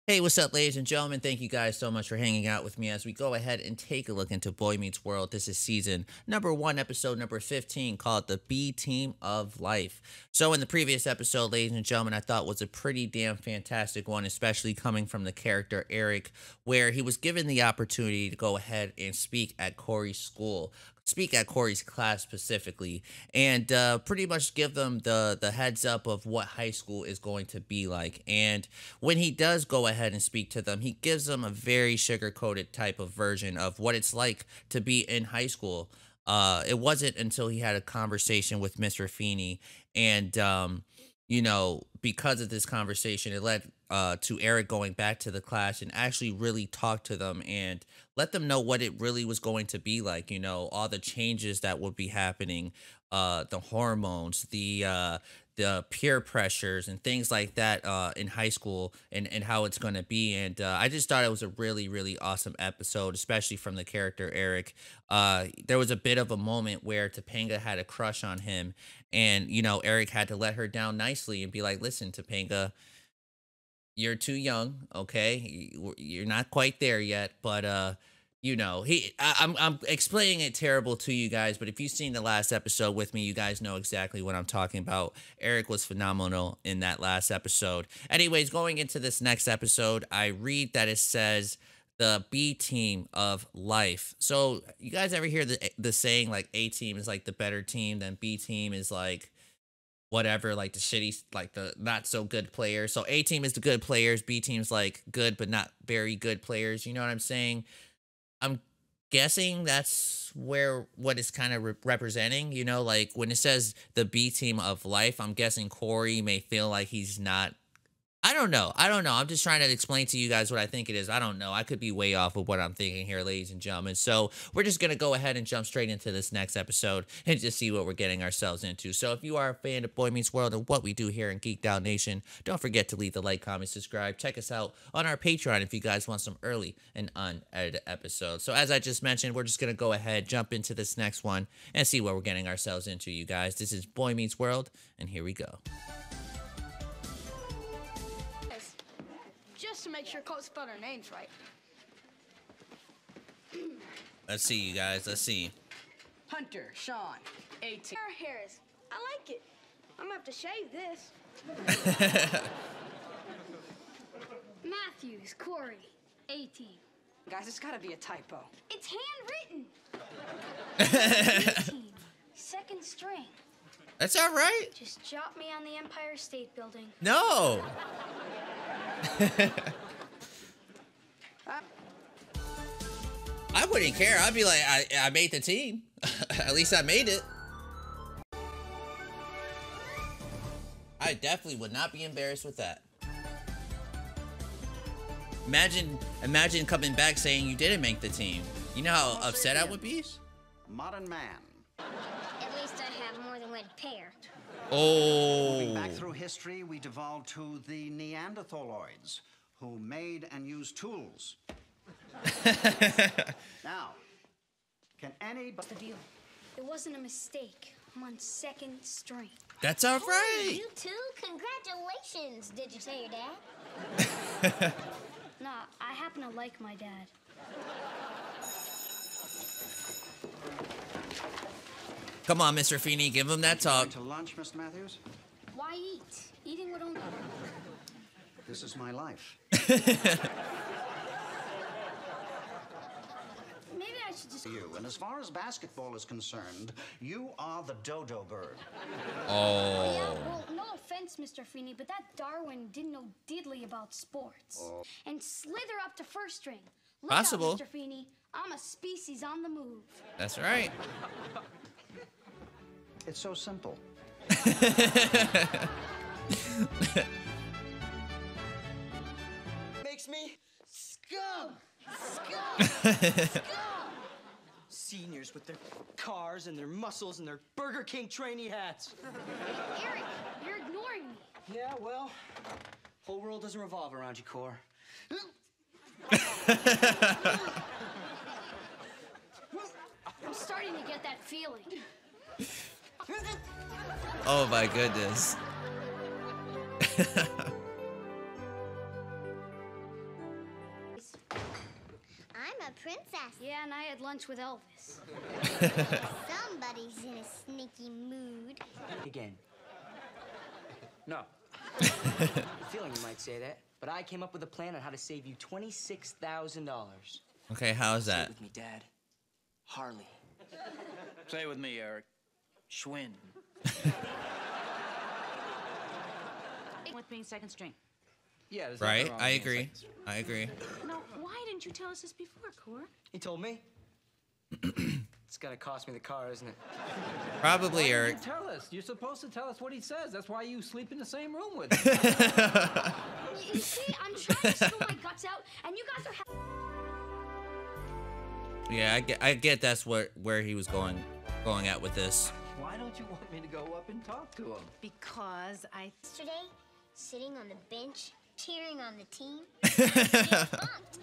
Hey, what's up, ladies and gentlemen? Thank you guys so much for hanging out with me as we go ahead and take a look into Boy Meets World. This is season number 1, episode number 15, called The B Team of Life. So, in the previous episode, ladies and gentlemen, I thought was a pretty damn fantastic one, especially coming from the character Eric, where he was given the opportunity to go ahead and speak at Corey's school. Speak at Corey's class specifically, and pretty much give them the heads up of what high school is going to be like. And when he does go ahead and speak to them, he gives them a very sugar-coated type of version of what it's like to be in high school. It wasn't until he had a conversation with Mr. Feeney, and because of this conversation, it led to Eric going back to the class and actually really talk to them and let them know what it really was going to be like. All the changes that would be happening, the hormones, the peer pressures and things like that in high school, and how it's going to be. And I just thought it was a really, really awesome episode, especially from the character Eric. There was a bit of a moment where Topanga had a crush on him, and, Eric had to let her down nicely and be like, listen, Topanga, you're too young, okay? You're not quite there yet, but I'm explaining it terrible to you guys, but if you've seen the last episode with me, you guys know exactly what I'm talking about. Eric was phenomenal in that last episode. Anyways, going into this next episode, I read that it says the B team of life. So you guys ever hear the saying like A team is like the better team, then B team is like whatever, like the shitty, like the not so good players. So A team is the good players, B team's like good but not very good players. You know what I'm saying? I'm guessing that's what it's kind of representing, like when it says the B team of life, I'm guessing Corey may feel like he's not. I don't know. I'm just trying to explain to you guys what I think it is. I don't know. I could be way off of what I'm thinking here, ladies and gentlemen. So we're just going to go ahead and jump straight into this next episode and just see what we're getting ourselves into. So if you are a fan of Boy Meets World and what we do here in Geeked Out Nation, don't forget to leave the like, comment, subscribe. Check us out on our Patreon if you guys want some early and unedited episodes. So as I just mentioned, we're just going to go ahead, jump into this next one and see what we're getting ourselves into, you guys. This is Boy Meets World, and here we go. Just to make sure Coach spelled our names right. Let's see, you guys. Let's see. Hunter, Sean, 18. Harris. I like it. I'm gonna have to shave this. Matthews, Corey, 18. Guys, it's gotta be a typo. It's handwritten. 18. Second string. That's all right. Just jot me on the Empire State Building. No. I wouldn't care. I'd be like, I made the team. At least I made it. I definitely would not be embarrassed with that. Imagine coming back saying you didn't make the team. You know how upset I would be? Modern man. At least I have more than one pair. Moving Oh. back through history, we devolved to the Neanderthaloids, who made and used tools. Now, can anybody... What's the deal? It wasn't a mistake. I'm on second string. That's all Oh, right. you too? Congratulations. Did you tell your dad? Nah, I happen to like my dad. Come on, Mr. Feeney, give him that talk. Going to lunch, Mr. Matthews? Why eat? Eating would only... This is my life. Maybe I should just... You, and as far as basketball is concerned, you are the dodo bird. Yeah, Oh. well, no offense, Mr. Feeney, but that Darwin didn't know diddly about sports. And slither up to first string. Look Possible. out, Mr. Feeney. I'm a species on the move. That's right. It's so simple. Makes me scum. Seniors with their cars and their muscles and their Burger King trainee hats. Eric, you're ignoring me. Yeah, well, whole world doesn't revolve around you, Core. I'm starting to get that feeling. Oh my goodness. a princess. Yeah, and I had lunch with Elvis. Somebody's in a sneaky mood. Again. No. Feeling you might say that, but I came up with a plan on how to save you $26,000. Okay, how's Say it that? with me, Dad. Harley. Say it with me, Eric. Schwinn. With being second string. Yeah, there's Right? nothing wrong I with being agree. second. I agree. No, why didn't you tell us this before, Cor? He told me. It's gonna cost me the car, isn't it? Probably, Why Eric. didn't you tell us? You're supposed to tell us what he says. That's why you sleep in the same room with him. You see, I'm trying to spill my guts out, and you guys are. Yeah, I get that's where he was going at with this. Why don't you want me to go up and talk to him? Because I... Yesterday, sitting on the bench, cheering on the team. Pumped.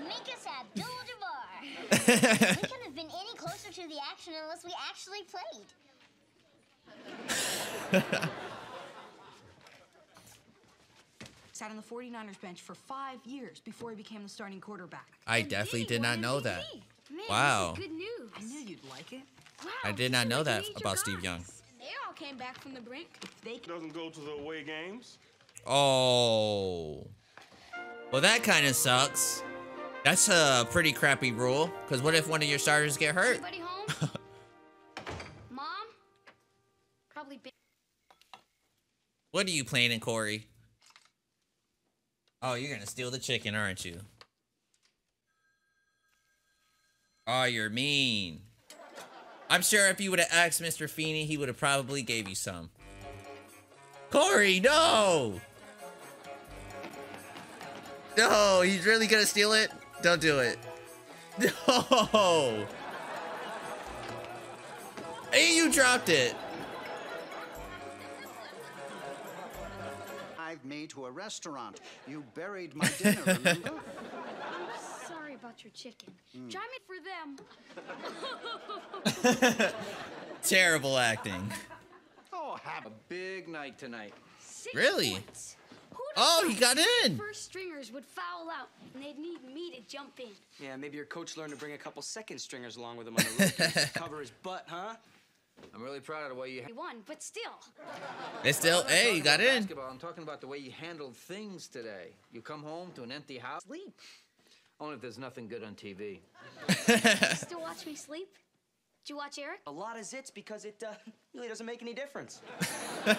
Minkus Abdul-Jabbar. We couldn't have been any closer to the action unless we actually played. sat on the 49ers bench for 5 years before he became the starting quarterback. I definitely did not know that. Man, Wow. This is good news. I knew you'd like it. Wow, I did these not are know like that major about Steve guys. Young. They all came back from the brink. They Doesn't go to the away games. Oh. Well, that kind of sucks. That's a pretty crappy rule. Because what if one of your starters get hurt? Anybody home? Mom? Probably been. What are you planning, Corey? Oh, you're going to steal the chicken, aren't you? Oh, you're mean. I'm sure if you would have asked Mr. Feeney, he would have probably gave you some. Corey, no! No, he's really gonna steal it? Don't do it. No! Hey, you dropped it. Me to a restaurant. You buried my dinner, remember? I'm sorry about your chicken. Try me for them. Terrible acting. Oh, have a big night tonight. 6 Really? points. Who'd Oh, have he thought got in. First stringers would foul out, and they'd need me to jump in. Yeah, maybe your coach learned to bring a couple second stringers along with him on the road to cover his butt, huh? I'm really proud of the way you. He won, but still. It's still, hey, you got in. Basketball. I'm talking about the way you handled things today. You come home to an empty house. Sleep. Only if there's nothing good on TV. You still watch me sleep? Did you watch Eric? A lot of zits because it really doesn't make any difference. look,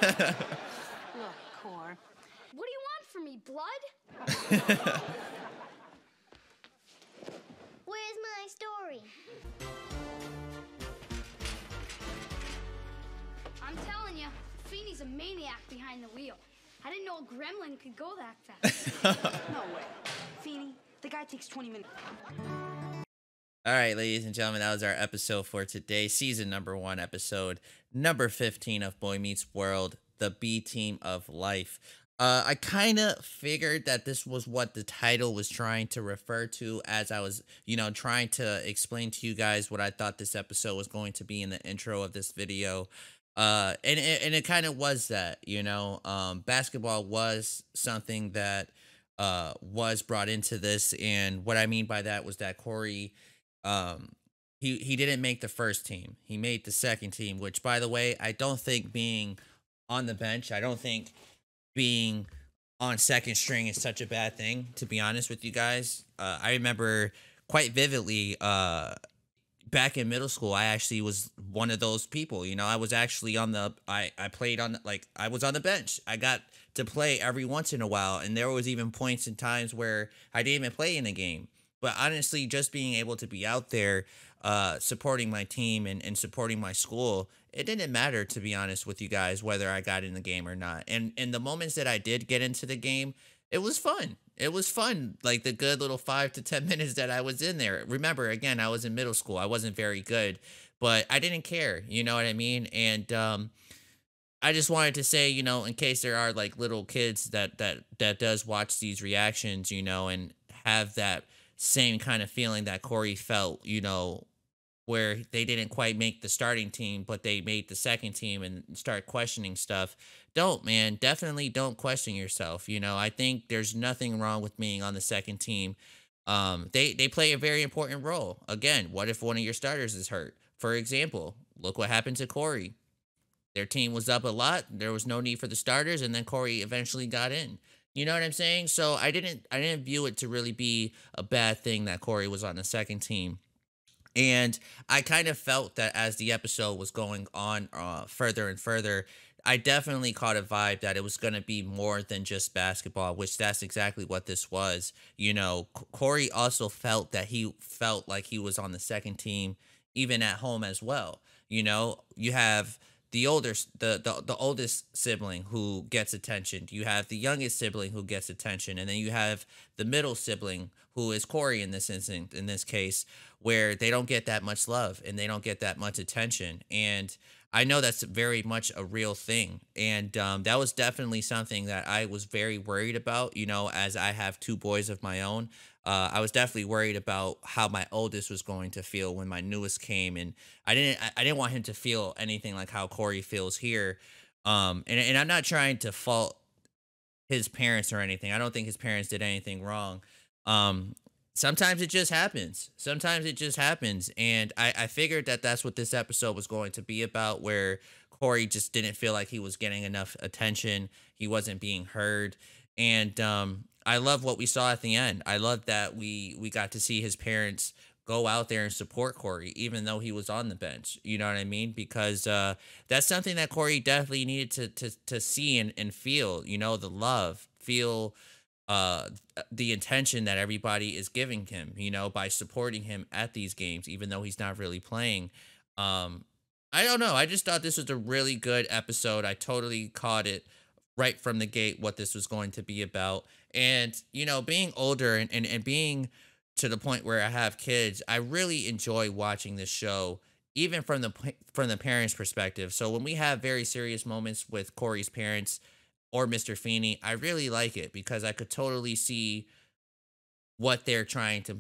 Cor. What do you want from me, blood? Where's my story? I'm telling you, Feeney's a maniac behind the wheel. I didn't know a gremlin could go that fast. No way. Feeney, the guy takes 20 minutes. All right, ladies and gentlemen, that was our episode for today. Season number 1, episode number 15 of Boy Meets World, the B Team of Life. I kind of figured that this was what the title was trying to refer to as I was, trying to explain to you guys what I thought this episode was going to be in the intro of this video. And it kind of was that, basketball was something that was brought into this. And what I mean by that was that Corey, he didn't make the first team. He made the second team, which, by the way, I don't think being on the bench, I don't think being on second string is such a bad thing, to be honest with you guys. I remember quite vividly, back in middle school, I actually was one of those people. I was actually I played on, I was on the bench. I got to play every once in a while, and there was even points and times where I didn't even play in a game. But honestly, just being able to be out there, supporting my team and supporting my school, it didn't matter, to be honest with you guys, whether I got in the game or not. And in the moments that I did get into the game, it was fun. It was fun, like the good little 5 to 10 minutes that I was in there. Remember, again, I was in middle school. I wasn't very good, but I didn't care. You know what I mean? And I just wanted to say, in case there are like little kids that does watch these reactions, and have that same kind of feeling that Corey felt, where they didn't quite make the starting team, but they made the second team and start questioning stuff. Definitely don't question yourself. I think there's nothing wrong with being on the second team. They play a very important role. Again, what if one of your starters is hurt? For example, look what happened to Corey. Their team was up a lot. There was no need for the starters, and then Corey eventually got in. You know what I'm saying? So I didn't view it to really be a bad thing that Corey was on the second team. And I kind of felt that as the episode was going on further and further, I definitely caught a vibe that it was going to be more than just basketball, which that's exactly what this was. You know, Corey also felt that he felt like he was on the second team, even at home as well. You know, you have the the oldest sibling who gets attention. You have the youngest sibling who gets attention, and then you have the middle sibling who is Corey in this instant, in this case, where they don't get that much love and they don't get that much attention. And I know that's very much a real thing. And that was definitely something that I was very worried about, you know, as I have two boys of my own. I was definitely worried about how my oldest was going to feel when my newest came. And I didn't want him to feel anything like how Corey feels here. And I'm not trying to fault his parents or anything. I don't think his parents did anything wrong. Sometimes it just happens. Sometimes it just happens. And I figured that that's what this episode was going to be about, where Corey just didn't feel like he was getting enough attention. He wasn't being heard. And I love what we saw at the end. I love that we got to see his parents go out there and support Corey, even though he was on the bench. You know what I mean? Because that's something that Corey definitely needed to see and feel, you know, the love, feel the intention that everybody is giving him, you know, by supporting him at these games, even though he's not really playing. I don't know. I just thought this was a really good episode. I totally caught it right from the gate what this was going to be about. And, you know, being older and being to the point where I have kids, I really enjoy watching this show, even from the parents' perspective. So when we have very serious moments with Corey's parents or Mr. Feeney, I really like it because I could totally see what they're trying to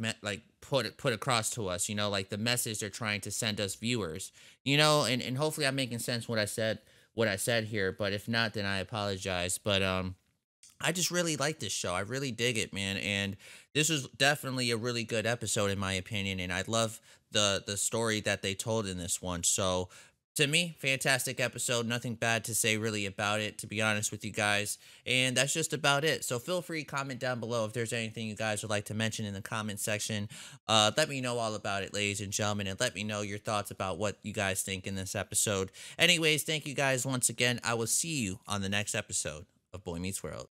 put across to us, you know, like the message they're trying to send us viewers, you know, and hopefully I'm making sense what I said here, but if not, then I apologize. But I just really like this show. I really dig it, man. And this was definitely a really good episode in my opinion, and I love the story that they told in this one. So to me, fantastic episode. Nothing bad to say really about it, to be honest with you guys. And that's just about it. So feel free to comment down below if there's anything you guys would like to mention in the comment section. Let me know all about it, ladies and gentlemen, and let me know your thoughts about what you guys think in this episode. Anyways, thank you guys once again. I will see you on the next episode of Boy Meets World.